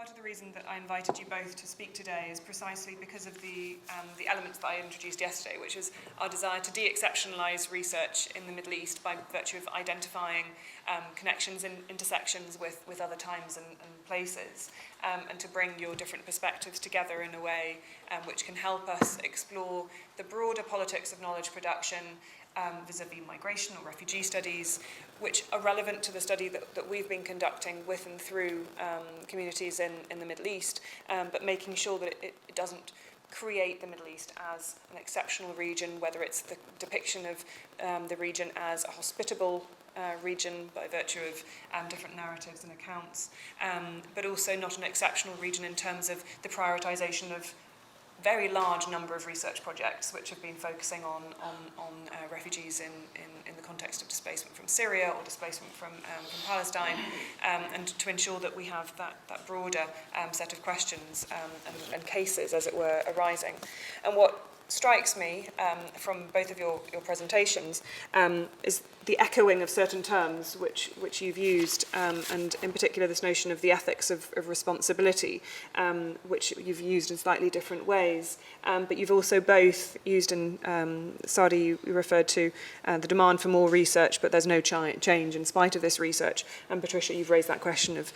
Part of the reason that I invited you both to speak today is precisely because of the elements that I introduced yesterday, which is our desire to de-exceptionalise research in the Middle East by virtue of identifying connections and intersections with other times and places, and to bring your different perspectives together in a way which can help us explore the broader politics of knowledge production vis-a-vis migration or refugee studies, which are relevant to the study that we've been conducting with and through communities in the Middle East, but making sure that it doesn't create the Middle East as an exceptional region, whether it's the depiction of the region as a hospitable region by virtue of different narratives and accounts, but also not an exceptional region in terms of the prioritisation of very large number of research projects which have been focusing on refugees in the context of displacement from Syria or displacement from Palestine, and to ensure that we have that broader set of questions and cases, as it were, arising. And what strikes me from both of your presentations is the echoing of certain terms which you've used, and in particular this notion of the ethics of responsibility, which you've used in slightly different ways. But you've also both used, in Sari, you referred to the demand for more research, but there's no change in spite of this research. And Patricia, you've raised that question of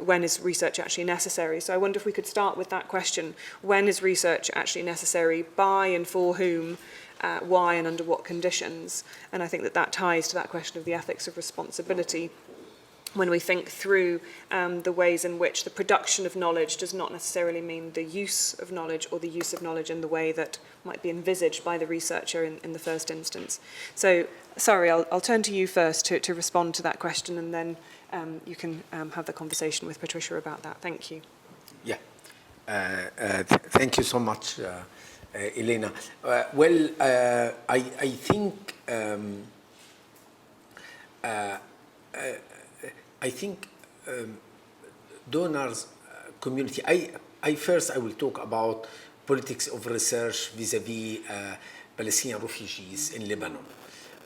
when is research actually necessary. So I wonder if we could start with that question. When is research actually necessary? By and for whom? Why and under what conditions? And I think that ties to that question of the ethics of responsibility when we think through the ways in which the production of knowledge does not necessarily mean the use of knowledge or the use of knowledge in the way that might be envisaged by the researcher in the first instance. So, Sari, I'll turn to you first to respond to that question, and then you can have the conversation with Patricia about that. Thank you. Yeah. Thank you so much, Elena. I think donors community. I will talk about politics of research vis-a-vis Palestinian refugees in Lebanon,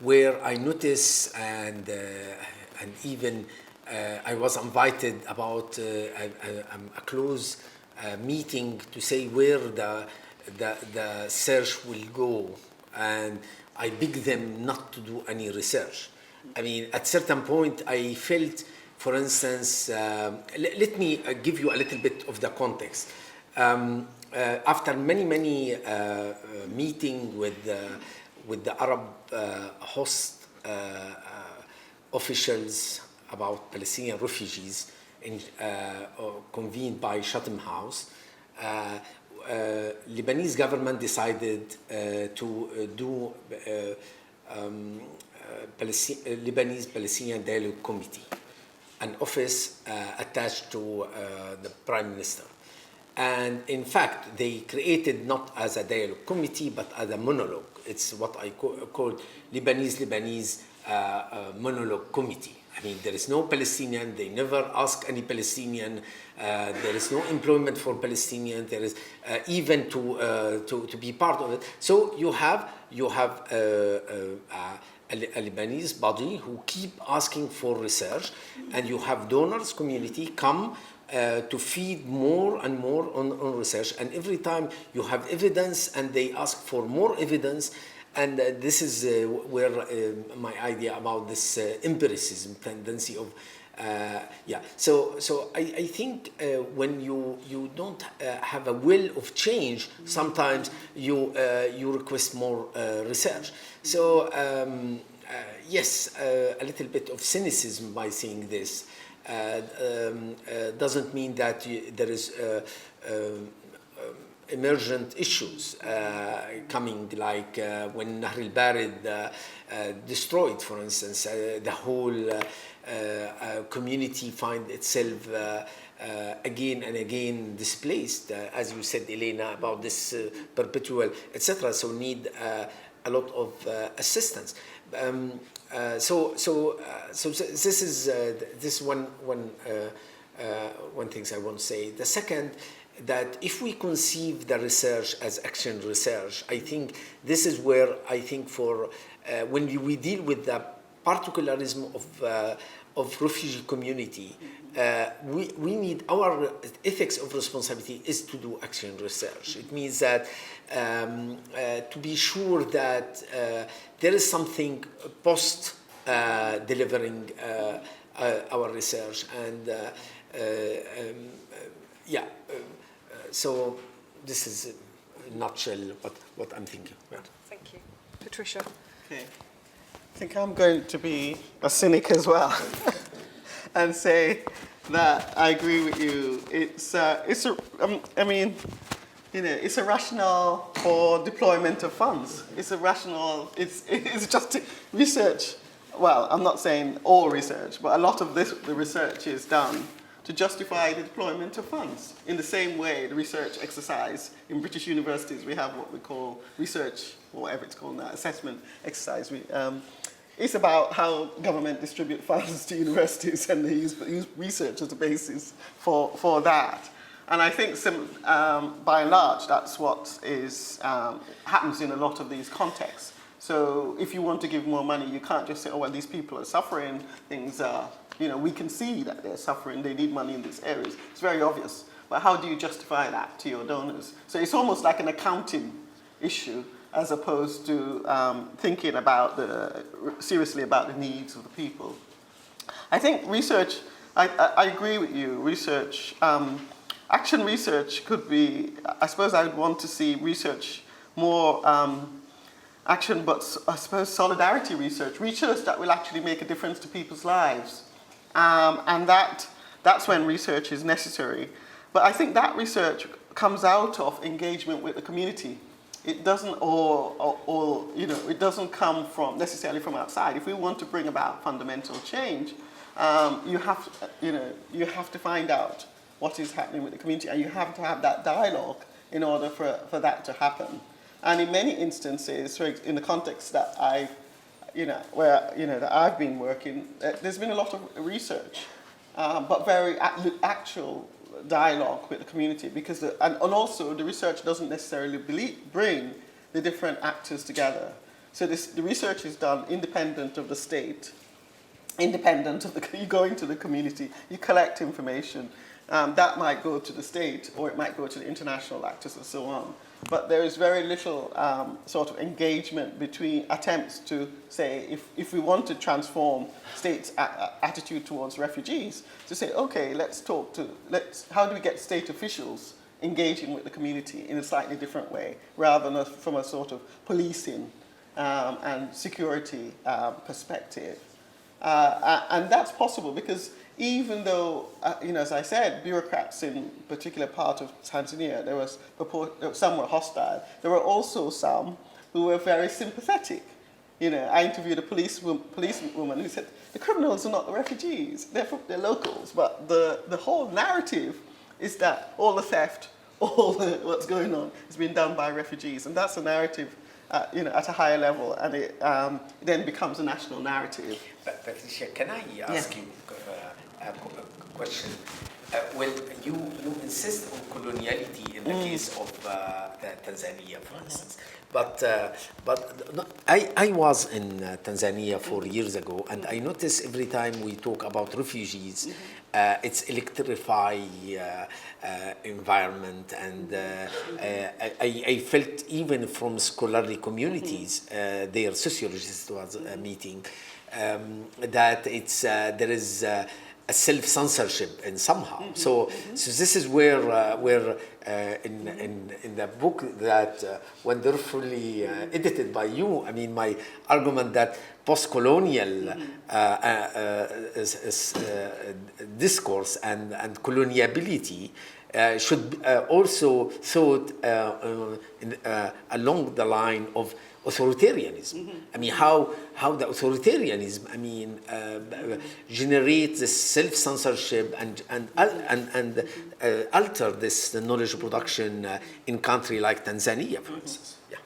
where I notice and even I was invited about a close meeting to say where the search will go, and I beg them not to do any research. I mean, at certain point, I felt, for instance, let me give you a little bit of the context. After many meetings with the Arab host officials about Palestinian refugees convened by Chatham House, Lebanese government decided to do Lebanese Palestinian Dialogue Committee, an office attached to the Prime Minister. And in fact, they created not as a dialogue committee, but as a monologue. It's what I call Lebanese monologue committee. I mean, there is no Palestinian. They never ask any Palestinian. There is no employment for Palestinians. There is even to be part of it. So you have a Lebanese body who keep asking for research, and you have donors community come to feed more and more on research. And every time you have evidence, and they ask for more evidence. And this is where my idea about this empiricism tendency of, So I think when you don't have a will of change, sometimes you request more research. So yes, a little bit of cynicism by saying this doesn't mean that there is emergent issues coming, like when Nahr al-Barid destroyed, for instance, the whole community find itself again and again displaced, as you said, Elena, about this perpetual, etc. So need a lot of assistance. So this is one thing I want to say. The second, that if we conceive the research as action research, I think this is where I think for when we deal with the particularism of refugee community, we need, our ethics of responsibility is to do action research. It means that to be sure that there is something post delivering our research, and so this is in a nutshell what I'm thinking. Thank you. Patricia. Okay. I think I'm going to be a cynic as well and say that I agree with you. It's a rationale for deployment of funds. It's a rationale, it's just research. Well, I'm not saying all research, but a lot of the research is done to justify the deployment of funds. In the same way, the research exercise in British universities, we have what we call research, or whatever it's called now, assessment exercise. It's about how government distribute funds to universities, and they use research as a basis for that. And I think by and large, that's what happens in a lot of these contexts. So if you want to give more money, you can't just say, oh, well, these people are suffering, things are, we can see that they're suffering, they need money in these areas. It's very obvious. But how do you justify that to your donors? So it's almost like an accounting issue, as opposed to thinking seriously about the needs of the people. I think research, I agree with you, research, action research could be, I suppose I would want to see research more action, but I suppose solidarity research that will actually make a difference to people's lives. And that's when research is necessary. But I think that research comes out of engagement with the community. It doesn't it doesn't come necessarily from outside. If we want to bring about fundamental change, you have to find out what is happening with the community, and you have to have that dialogue in order for that to happen. And in many instances, in the context that that I've been working, there's been a lot of research, but very actual dialogue with the community, because and also the research doesn't necessarily bring the different actors together. So the research is done independent of the state, independent of you go into the community, you collect information. That might go to the state, or it might go to the international actors and so on. But there is very little sort of engagement between attempts to say, if we want to transform states' attitude towards refugees, to say, okay, how do we get state officials engaging with the community in a slightly different way, rather than from a sort of policing and security perspective. And that's possible because even though, as I said, bureaucrats in a particular part of Tanzania, some were hostile. There were also some who were very sympathetic. I interviewed a policewoman who said, the criminals are not the refugees, they're locals. But the whole narrative is that all the theft, what's going on has been done by refugees. And that's a narrative at a higher level, and it then becomes a national narrative. Patricia, can I ask you a question? Well, you insist on coloniality in the case of Tanzania, for instance. But I was in Tanzania 4 years ago, and I notice every time we talk about refugees, it's electrified environment, and I felt even from scholarly communities, their sociologists was meeting, that there is a self-censorship in somehow. So this is where in the book that wonderfully edited by you, I mean, my argument that post-colonial discourse and coloniality should also thought along the line of authoritarianism. I mean, how the authoritarianism, I mean, generates this self-censorship and alter this knowledge production in country like Tanzania, for instance. Yeah.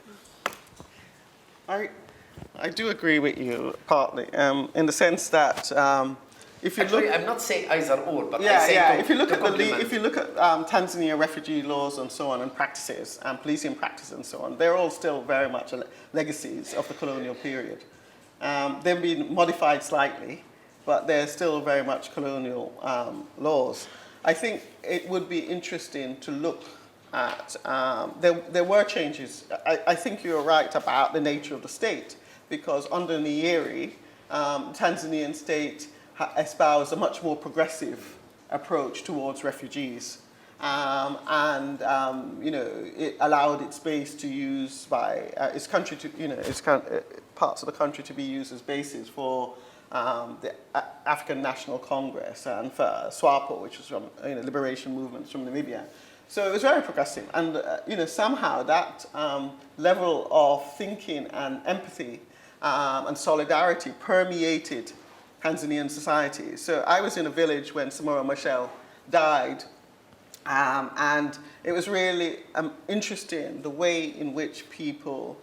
I do agree with you partly, in the sense that if you Actually, look, I'm not saying either or, but yeah, I say yeah. to, If you look to at complement. if you look at Tanzania refugee laws and so on, and practices and policing practices and so on, they're all still very much legacies of the colonial period. They've been modified slightly, but they're still very much colonial laws. I think it would be interesting to look at, there were changes. I think you're right about the nature of the state, because under Nyerere, Tanzanian state espoused a much more progressive approach towards refugees. It allowed its base to use by its country to, parts of the country to be used as bases for the African National Congress and for SWAPO, which was from liberation movements from Namibia. So it was very progressive, and somehow that level of thinking and empathy and solidarity permeated Tanzanian society. So I was in a village when Samora Machel died, and it was really interesting the way in which people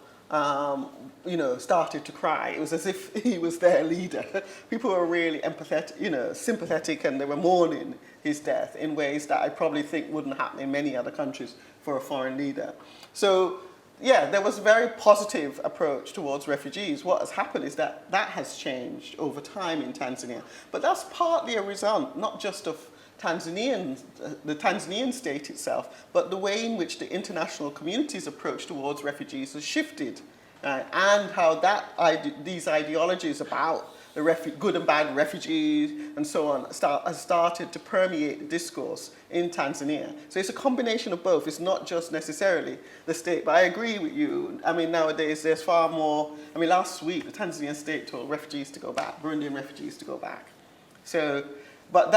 started to cry. It was as if he was their leader. People were really empathetic, sympathetic, and they were mourning his death in ways that I probably think wouldn't happen in many other countries for a foreign leader. So, yeah, there was a very positive approach towards refugees. What has happened is that has changed over time in Tanzania. But that's partly a result, not just of the Tanzanian state itself, but the way in which the international community's approach towards refugees has shifted, and how these ideologies about the good and bad refugees and so on has started to permeate the discourse in Tanzania. So it's a combination of both. It's not just necessarily the state, but I agree with you. I mean, nowadays there's far more. I mean, last week the Tanzanian state told refugees to go back, Burundian refugees to go back. So. But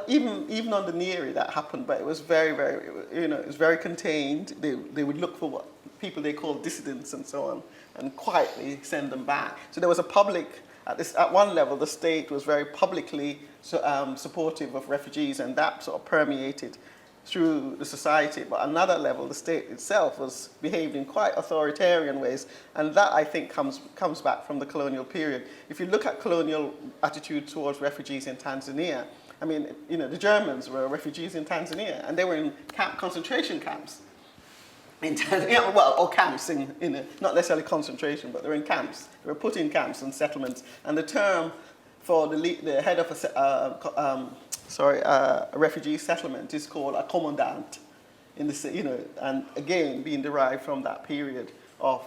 even under Nyerere that happened, but it was very, very, it was very contained. They would look for what people they called dissidents and so on, and quietly send them back. So there was a public, at one level, the state was very publicly supportive of refugees, and that sort of permeated through the society. But another level, the state itself was behaved in quite authoritarian ways, and that I think comes back from the colonial period. If you look at colonial attitude towards refugees in Tanzania, I mean, the Germans were refugees in Tanzania, and they were in concentration camps in Tanzania, or camps not necessarily concentration, but they were in camps. They were put in camps and settlements, and the term for the head of a refugee settlement is called a commandant, and again being derived from that period of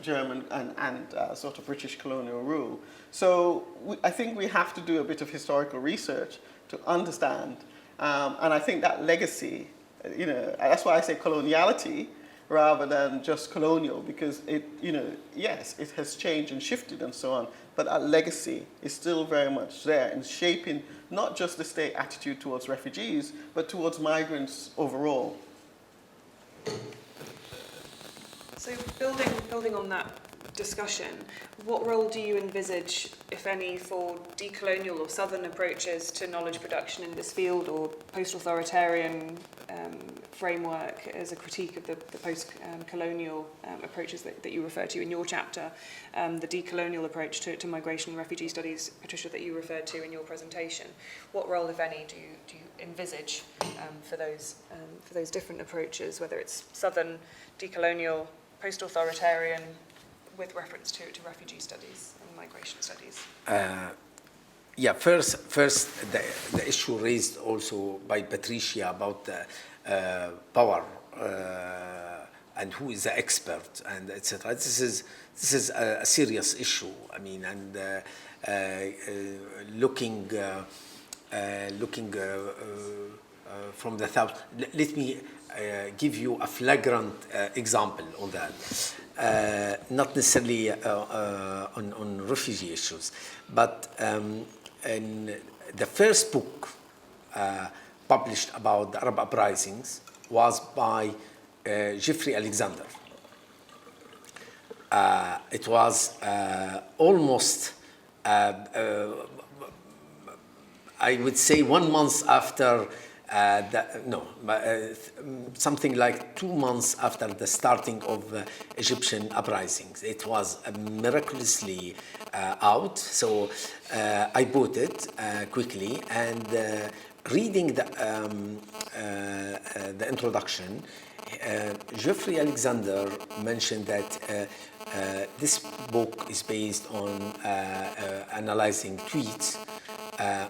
German and sort of British colonial rule. So I think we have to do a bit of historical research to understand, and I think that legacy, that's why I say coloniality rather than just colonial, because yes, it has changed and shifted and so on, but that legacy is still very much there in shaping not just the state attitude towards refugees, but towards migrants overall. So building on that discussion, what role do you envisage, if any, for decolonial or southern approaches to knowledge production in this field, or post-authoritarian framework as a critique of the post-colonial approaches that you refer to in your chapter, the decolonial approach to migration and refugee studies, Patricia, that you referred to in your presentation? What role, if any, do you envisage for those different approaches, whether it's southern, decolonial, post-authoritarian, with reference to refugee studies and migration studies? First the issue raised also by Patricia about power and who is the expert and etc. This is a serious issue. I mean, and looking from the south. Let me give you a flagrant example on that. Not necessarily on refugee issues, but in the first book published about the Arab uprisings was by Jeffrey Alexander. It was almost, I would say, 1 month after something like 2 months after the starting of Egyptian uprisings. It was miraculously out, so I bought it quickly, and reading the introduction, Jeffrey Alexander mentioned that This book is based on analyzing tweets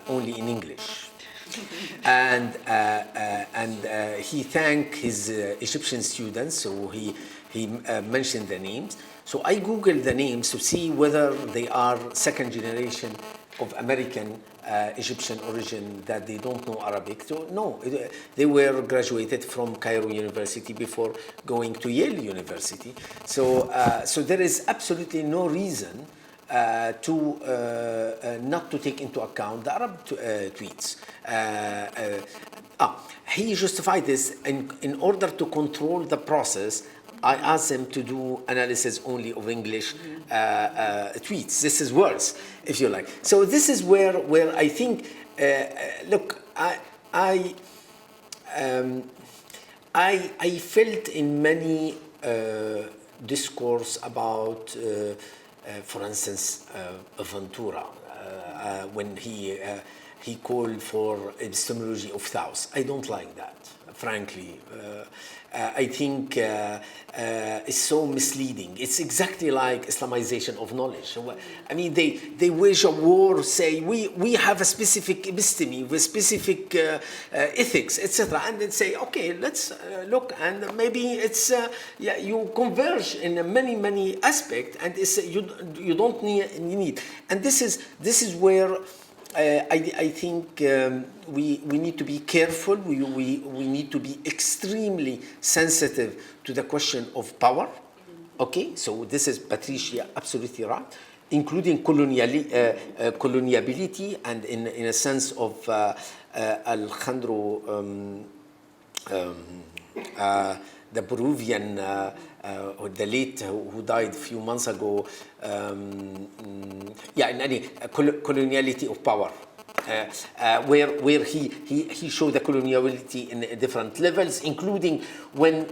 only in English. And he thanked his Egyptian students, so he mentioned the names. So I Googled the names to see whether they are second generation of American Egyptian origin that they don't know Arabic. So no, they were graduated from Cairo University before going to Yale University. So there is absolutely no reason not to take into account the Arab tweets. He justified this in order to control the process. I asked him to do analysis only of English tweets. This is worse, if you like. So this is where I think, look, I felt in many discourse about, for instance, Ventura, when he called for epistemology of thoughts. I don't like that, frankly. I think it's so misleading. It's exactly like Islamization of knowledge. I mean, they wage a war, say, we have a specific episteme with specific ethics, etc. And then say, okay, let's look, and maybe it's, you converge in many aspects, and it's, you don't need. And this is where I think we need to be careful. We need to be extremely sensitive to the question of power. Okay, so this is Patricia absolutely right, including coloniality, and in a sense of Alejandro, the Peruvian, or the late, who died a few months ago, in any coloniality of power, where he showed the coloniality in different levels, including when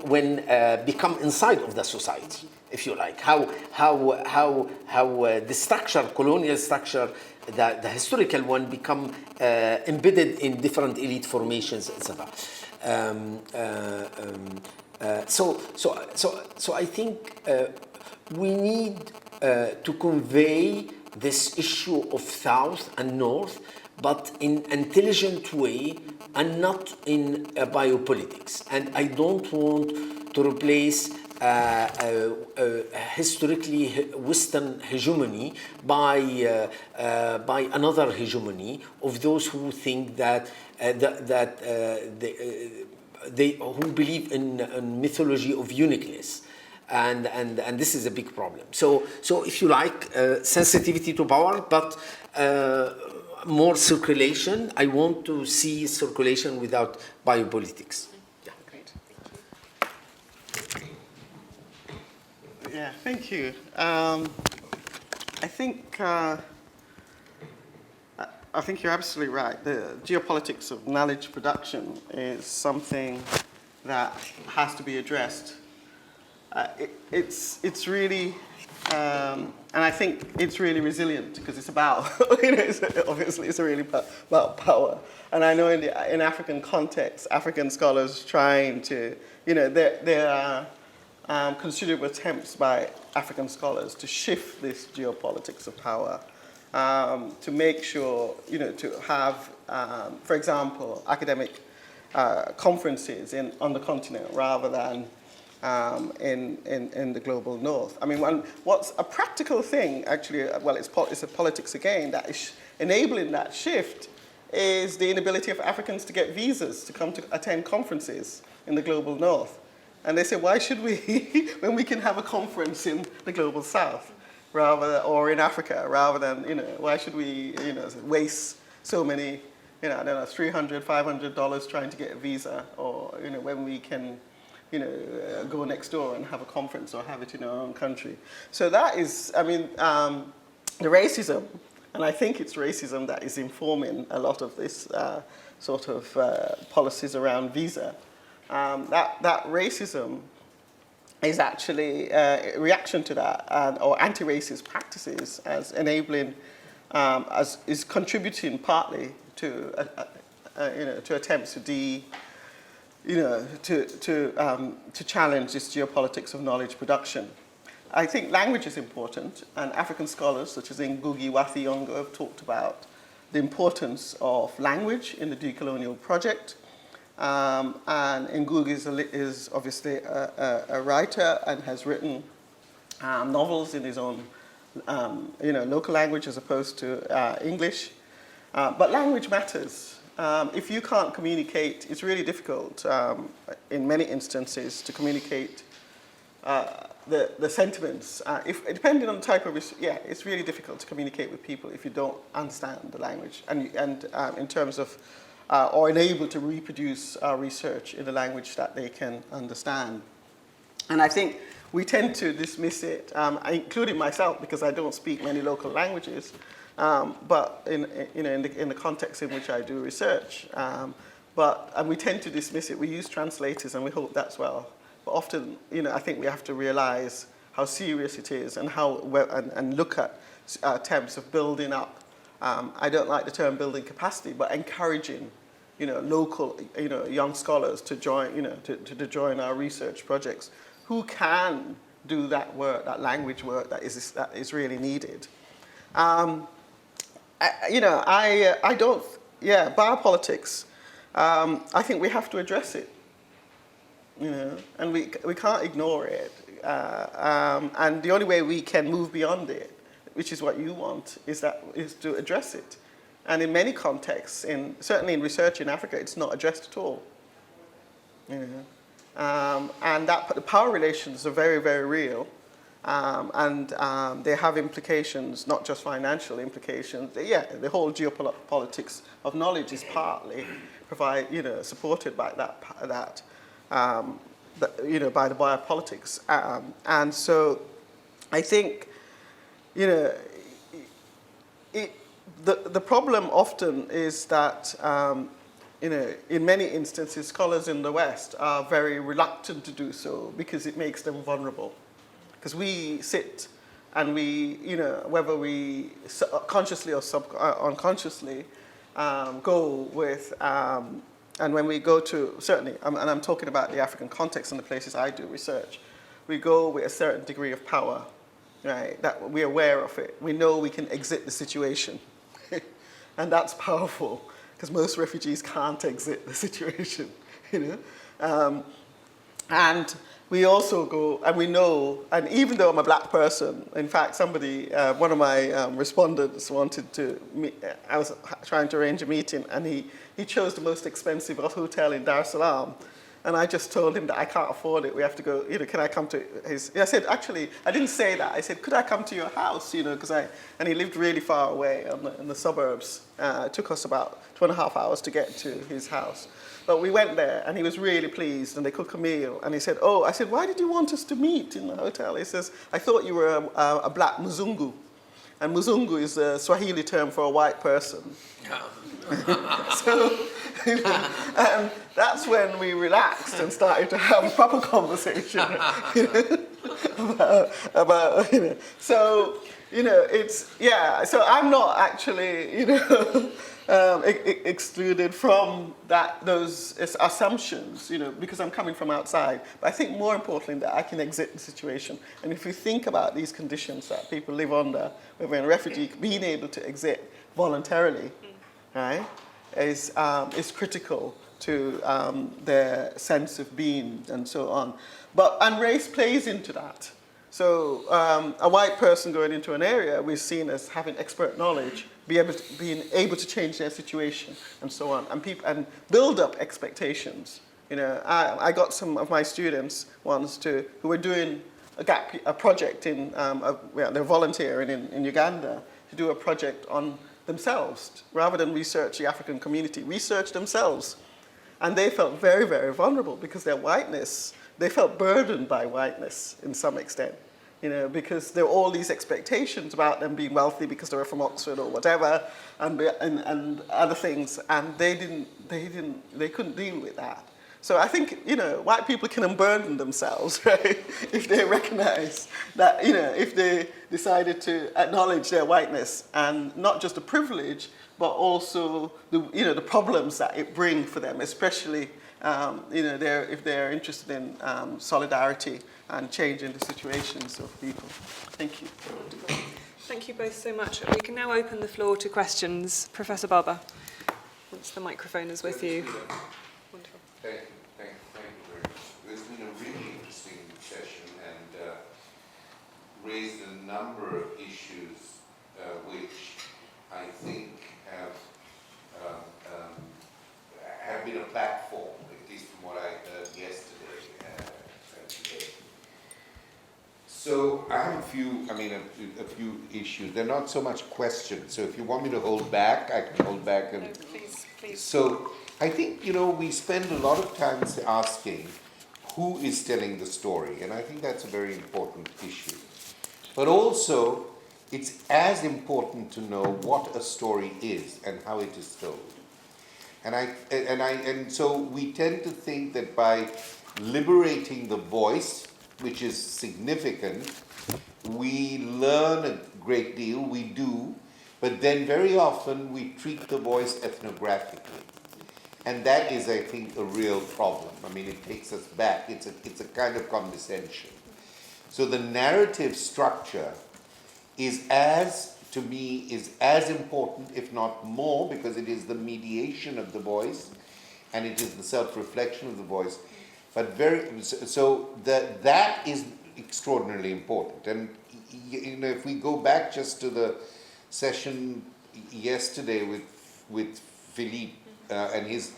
become inside of the society, if you like, how the structure, colonial structure, the historical one, become embedded in different elite formations, etc. So I think we need to convey this issue of South and North, but in intelligent way and not in biopolitics. And I don't want to replace historically Western hegemony by another hegemony of those who think that they who believe in mythology of uniqueness, and this is a big problem. So if you like, sensitivity to power, but more circulation. I want to see circulation without biopolitics. Yeah, great. Yeah, thank you. I think you're absolutely right. The geopolitics of knowledge production is something that has to be addressed. It's really, and I think it's really resilient because it's about, obviously it's really about power. And I know in African context, African scholars trying to, there are considerable attempts by African scholars to shift this geopolitics of power. To make sure, to have, for example, academic conferences on the continent rather than in the global north. I mean, what's a practical thing, actually, well, it's a politics again, that is enabling that shift is the inability of Africans to get visas to come to attend conferences in the global north. And they say, why should we, when we can have a conference in the global south? Or in Africa, rather than, why should we, waste so many, $300, $500 trying to get a visa, or, when we can, go next door and have a conference or have it in our own country. So that is, the racism, and I think it's racism that is informing a lot of this sort of policies around visa. That racism is actually a reaction to that, or anti-racist practices as enabling, is contributing partly to, to attempts to to challenge this geopolitics of knowledge production. I think language is important, and African scholars such as Ngugi wa Thiong'o have talked about the importance of language in the decolonial project. And Ngugi is obviously a writer and has written novels in his own local language as opposed to English. But language matters. If you can't communicate, it's really difficult in many instances to communicate the sentiments. Depending on the type of it's really difficult to communicate with people if you don't understand the language and in terms of or unable to reproduce research in a language that they can understand. And I think we tend to dismiss it, including myself, because I don't speak many local languages. But in the context in which I do research, and we tend to dismiss it. We use translators, and we hope that's well. But often, I think we have to realize how serious it is, and and look at attempts of building up. I don't like the term building capacity, but encouraging, local, young scholars to join, to join our research projects, who can do that work, that language work that is really needed. Biopolitics, I think we have to address it, and we can't ignore it. And the only way we can move beyond it, which is what you want, is to address it. And in many contexts, certainly in research in Africa, it's not addressed at all. And the power relations are very, very real. They have implications, not just financial implications. The whole geopolitics of knowledge is partly supported by that by the biopolitics. And so I think, the problem often is that, in many instances, scholars in the West are very reluctant to do so because it makes them vulnerable. Because we sit and whether we consciously or unconsciously go with, and when we go to, certainly, and I'm talking about the African context and the places I do research, we go with a certain degree of power, right? That we're aware of it. We know we can exit the situation. And that's powerful, because most refugees can't exit the situation, and we also go, and we know, and even though I'm a black person, in fact, one of my respondents wanted to meet, I was trying to arrange a meeting, and he chose the most expensive hotel in Dar es Salaam. And I just told him that I can't afford it. We have to go, can I come to his, I said, actually, I didn't say that. I said, could I come to your house, and he lived really far away in the suburbs. It took us about 2.5 hours to get to his house. But we went there, and he was really pleased, and they cooked a meal. And he said, I said, why did you want us to meet in the hotel? He says, I thought you were a black Mzungu. And Mzungu is a Swahili term for a white person. So that's when we relaxed and started to have a proper conversation about so so I'm not actually excluded from those assumptions, because I'm coming from outside. But I think more importantly that I can exit the situation. And if you think about these conditions that people live under, whether in a refugee, being able to exit voluntarily, right, is critical to their sense of being and so on. And race plays into that. So a white person going into an area we're seen as having expert knowledge, being able to change their situation and so on, and build up expectations. I got some of my students once who were doing a project they're volunteering in Uganda to do a project on themselves, rather than research the African community, research themselves. And they felt very, very vulnerable because their whiteness, they felt burdened by whiteness in some extent, because there were all these expectations about them being wealthy because they were from Oxford or whatever, and other things, and they couldn't deal with that. So I think, white people can unburden themselves, right? If they recognize that, if they decided to acknowledge their whiteness and not just the privilege, but also the problems that it brings for them, especially, if they're interested in solidarity and changing the situations of people. Thank you. Thank you both so much. We can now open the floor to questions. Professor Barber, once the microphone is with you. Wonderful. Thank you very much. It's been a really interesting session and raised a number of issues which I think have been a platform, at least from what I heard yesterday and today. So I have a few issues. They're not so much questions. So if you want me to hold back, I can hold back. And please. So I think, we spend a lot of time asking who is telling the story, and I think that's a very important issue. But also, it's as important to know what a story is and how it is told. And so we tend to think that by liberating the voice, which is significant, we learn a great deal, we do, but then very often we treat the voice ethnographically. And that is, I think, a real problem. It takes us back. It's a kind of condescension. So the narrative structure is as important, if not more, because it is the mediation of the voice, and it is the self-reflection of the voice. But that is extraordinarily important. And if we go back just to the session yesterday with Philippe and his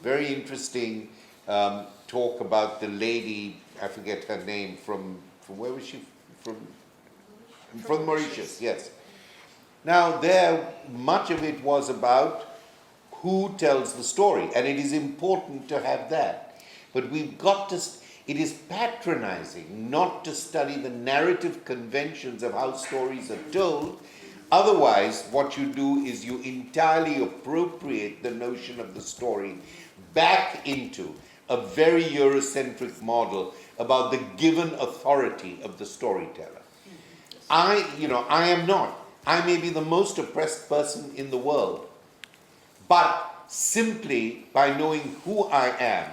very interesting talk about the lady, I forget her name, from where was she? From Mauritius, yes. Now there, much of it was about who tells the story, and it is important to have that. But we've got to, it is patronizing not to study the narrative conventions of how stories are told. Otherwise, what you do is you entirely appropriate the notion of the story back into a very Eurocentric model about the given authority of the storyteller. I am not. I may be the most oppressed person in the world, but simply by knowing who I am,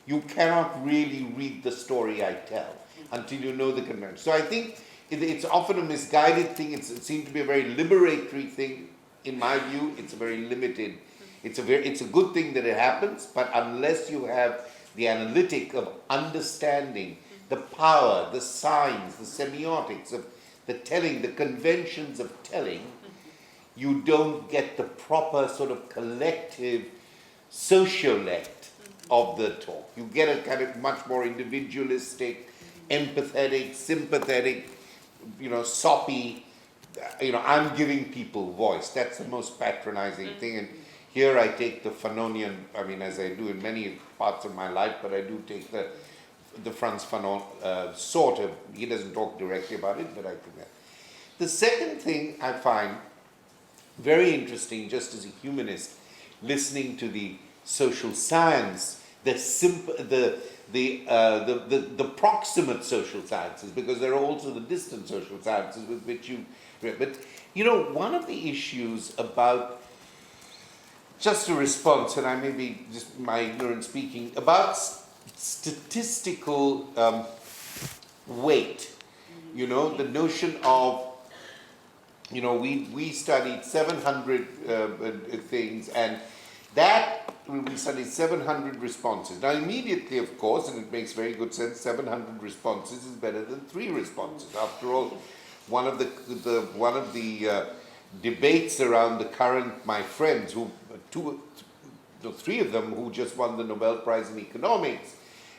you cannot really read the story I tell until you know the convention. So I think it's often a misguided thing. It seems to be a very liberatory thing. In my view, it's a very limited. It's a good thing that it happens, but unless you have the analytic of understanding the power, the signs, the semiotics of the telling, the conventions of telling, you don't get the proper sort of collective sociolect of the talk. You get a kind of much more individualistic, empathetic, sympathetic, soppy, I'm giving people voice. That's the most patronizing thing. And here I take the Fanonian, as I do in many parts of my life, but I do take the Frantz Fanon sort of, he doesn't talk directly about it, but I think that. The second thing I find very interesting, just as a humanist, listening to the social science, the proximate social sciences, because there are also the distant social sciences with which you read. But, one of the issues about, just a response, and I may be just my ignorance speaking, about statistical weight, the notion of, we studied 700 things, and that we studied 700 responses. Now immediately, of course, and it makes very good sense, 700 responses is better than 3 responses. After all, one of the debates around the current, my friends, who 3 of them who just won the Nobel Prize in Economics,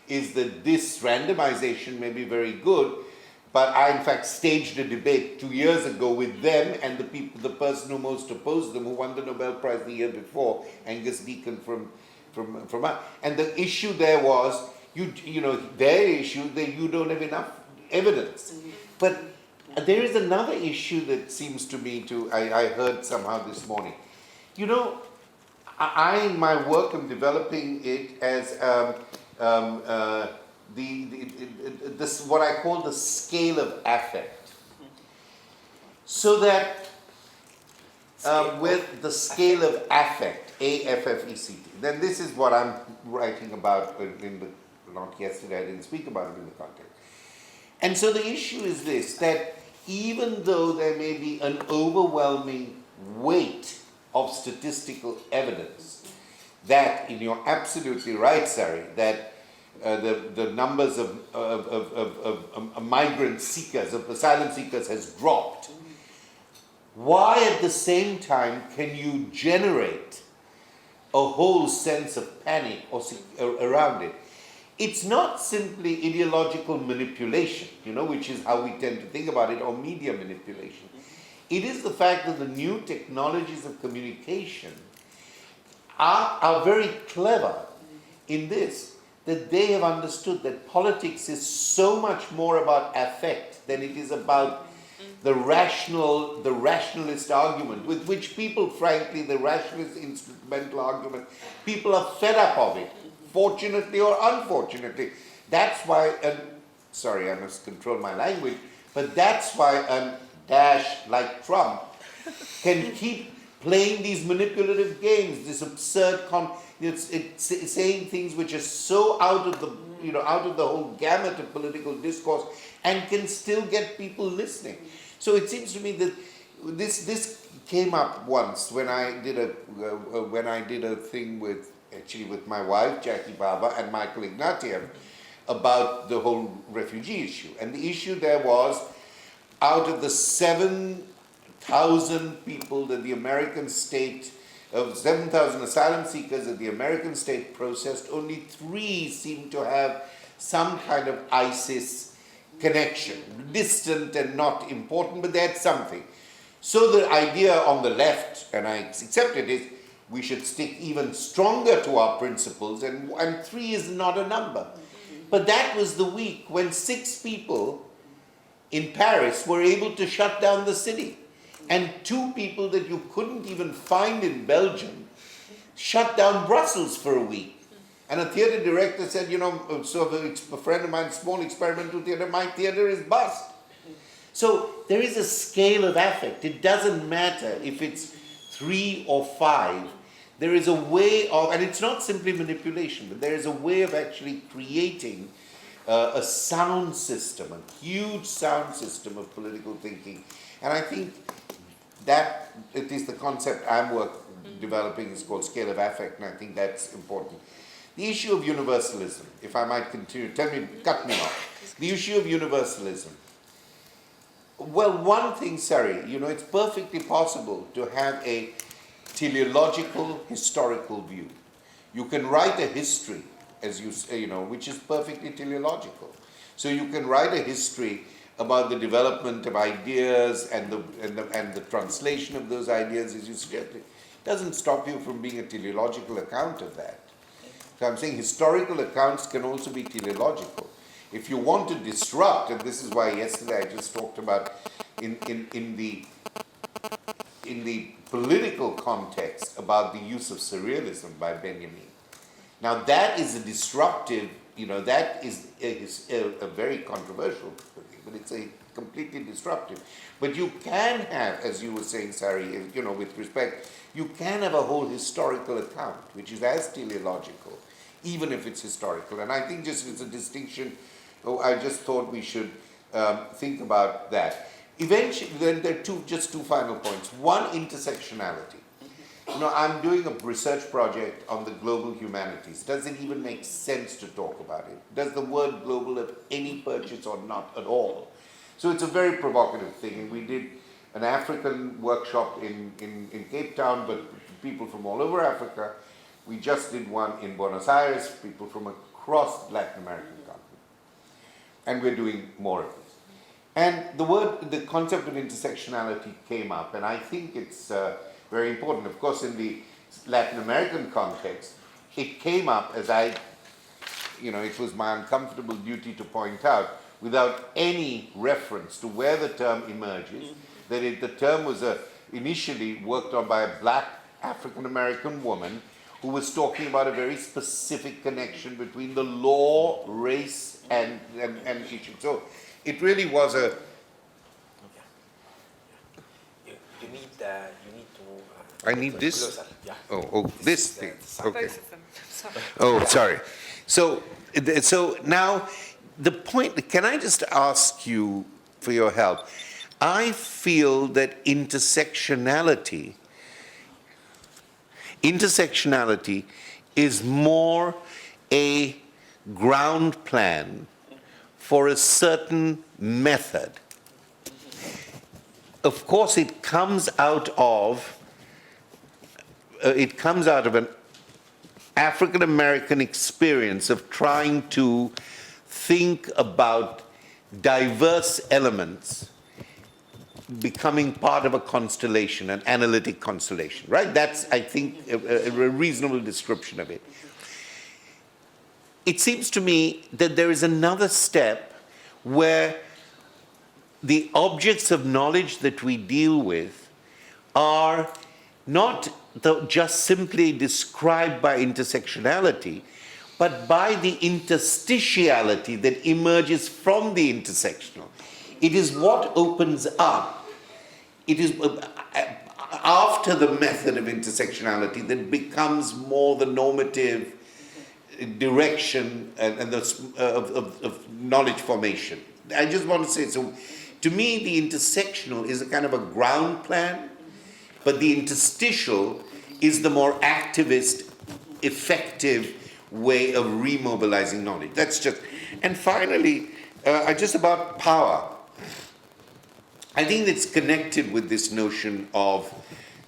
is that this randomization may be very good, but I in fact staged a debate 2 years ago with them and the person who most opposed them, who won the Nobel Prize the year before, Angus Deacon from and the issue there was, their issue that you don't have enough evidence. But there is another issue that seems to me I heard somehow this morning. in my work, am developing it as this what I call the scale of affect. So that with the scale of affect, A-F-F-E-C-T, then this is what I'm writing about not yesterday, I didn't speak about it in the context. And so the issue is this, that even though there may be an overwhelming weight of statistical evidence, that, and you're absolutely right, Sari, that the numbers of migrant seekers, of asylum seekers has dropped, why at the same time can you generate a whole sense of panic around it? It's not simply ideological manipulation, which is how we tend to think about it, or media manipulation. It is the fact that the new technologies of communication are very clever in this, that they have understood that politics is so much more about affect than it is about the rationalist argument, with which people, frankly, the rationalist instrumental argument, people are fed up of it, fortunately or unfortunately. That's why, sorry, I must control my language, but that's why a dash like Trump can keep playing these manipulative games, this absurd, it's saying things which are so out of the whole gamut of political discourse, and can still get people listening. So it seems to me that this came up once when I did a thing with my wife Jackie Baba and Michael Ignatieff about the whole refugee issue, and the issue there was, out of the 7,000 people that the American state, of 7,000 asylum seekers that the American state processed, only 3 seemed to have some kind of ISIS connection, distant and not important, but they had something. So the idea on the left, and I accept it, is we should stick even stronger to our principles, and 3 is not a number. But that was the week when 6 people in Paris were able to shut down the city, and 2 people that you couldn't even find in Belgium shut down Brussels for a week. And a theatre director said, so a friend of mine, small experimental theatre, my theatre is bust. So there is a scale of affect. It doesn't matter if it's 3 or 5. There is a way of, and it's not simply manipulation, but there is a way of actually creating a sound system, a huge sound system of political thinking. And I think that it is the concept I'm developing, is called scale of affect, and I think that's important. The issue of universalism, if I might continue, cut me off. The issue of universalism. Well, one thing, Sari, it's perfectly possible to have a teleological, historical view. You can write a history, as you say, which is perfectly teleological. So you can write a history about the development of ideas and the translation of those ideas, as you suggested. It doesn't stop you from being a teleological account of that. So I'm saying historical accounts can also be teleological. If you want to disrupt, and this is why yesterday I just talked about in the political context about the use of surrealism by Benjamin. Now that is a disruptive, that is a very controversial thing, but it's a completely disruptive. But you can have, as you were saying, Sari, with respect, you can have a whole historical account, which is as teleological, even if it's historical. And I think just it's a distinction, I just thought we should think about that. Eventually, then there are two final points. One, intersectionality. I'm doing a research project on the global humanities. Does it even make sense to talk about it? Does the word global have any purchase or not at all? So it's a very provocative thing. And we did an African workshop in Cape Town, but people from all over Africa. We just did one in Buenos Aires, people from across Latin American continent. And we're doing more of this. And the concept of intersectionality came up, and I think it's very important. Of course, in the Latin American context, it came up as it was my uncomfortable duty to point out, without any reference to where the term emerges, that the term was initially worked on by a black African-American woman who was talking about a very specific connection between the law, race, and issue. So it really was a... You need to... I need this? Closer. Yeah. Oh, this thing. Okay. Both of them. Sorry. Oh, sorry. So now, the point, can I just ask you for your help? I feel that intersectionality is more a ground plan for a certain method. Of course, it comes out of an African American experience of trying to think about diverse elements becoming part of a constellation, an analytic constellation, right? That's, I think, a reasonable description of it. It seems to me that there is another step where the objects of knowledge that we deal with are not just simply described by intersectionality, but by the interstitiality that emerges from the intersectional. It is what opens up. It is after the method of intersectionality that becomes more the normative direction and of knowledge formation. I just want to say, so to me the intersectional is a kind of a ground plan, but the interstitial is the more activist, effective way of remobilizing knowledge. That's just, and finally, just about power. I think it's connected with this notion of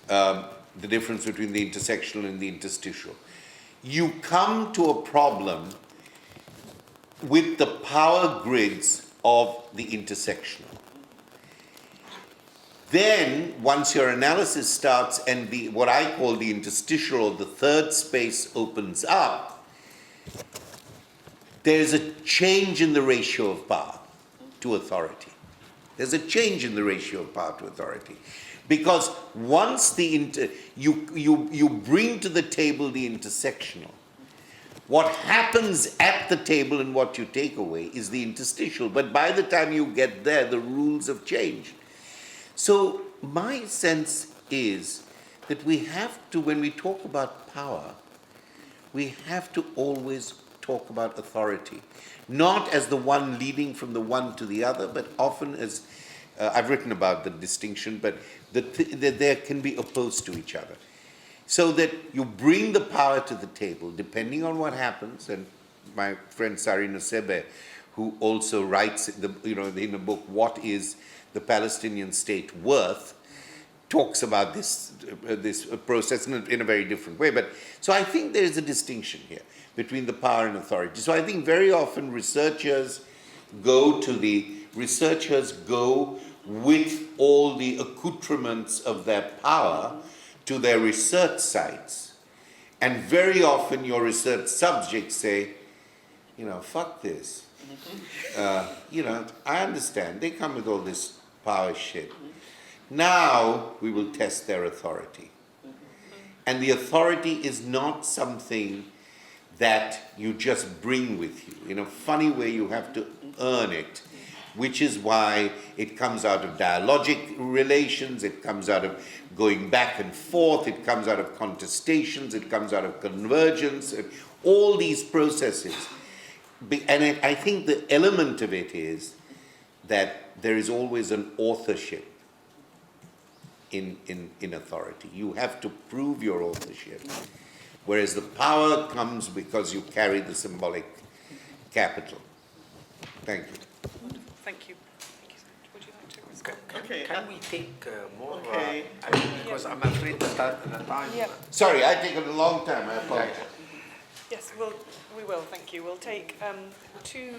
the difference between the intersectional and the interstitial. You come to a problem with the power grids of the intersectional. Then, once your analysis starts and what I call the interstitial or the third space opens up, there's a change in the ratio of power to authority. There's a change in the ratio of power to authority. Because once you bring to the table the intersectional, what happens at the table and what you take away is the interstitial. But by the time you get there, the rules have changed. So my sense is that we have to, when we talk about power, we have to always talk about authority. Not as the one leading from the one to the other, but often as, I've written about the distinction, but that they can be opposed to each other. So that you bring the power to the table, depending on what happens, and my friend Sari, who also writes in a book, What is the Palestinian State Worth, talks about this process in a very different way. But so I think there is a distinction here between the power and authority. So I think very often researchers go with all the accoutrements of their power to their research sites. And very often your research subjects say, fuck this. I understand. They come with all this power shit. Now we will test their authority. And the authority is not something that you just bring with you. In a funny way, you have to earn it, which is why it comes out of dialogic relations, it comes out of going back and forth, it comes out of contestations, it comes out of convergence, all these processes. And I think the element of it is that there is always an authorship in authority. You have to prove your authorship. Whereas the power comes because you carry the symbolic capital. Thank you. Thank you. Thank you so much. Would you like to respond? Okay. Can we take more? Okay. Because I'm afraid to start the time. Yeah. Sorry, I take a long time. I apologize. Yes, we will. Thank you. We'll take two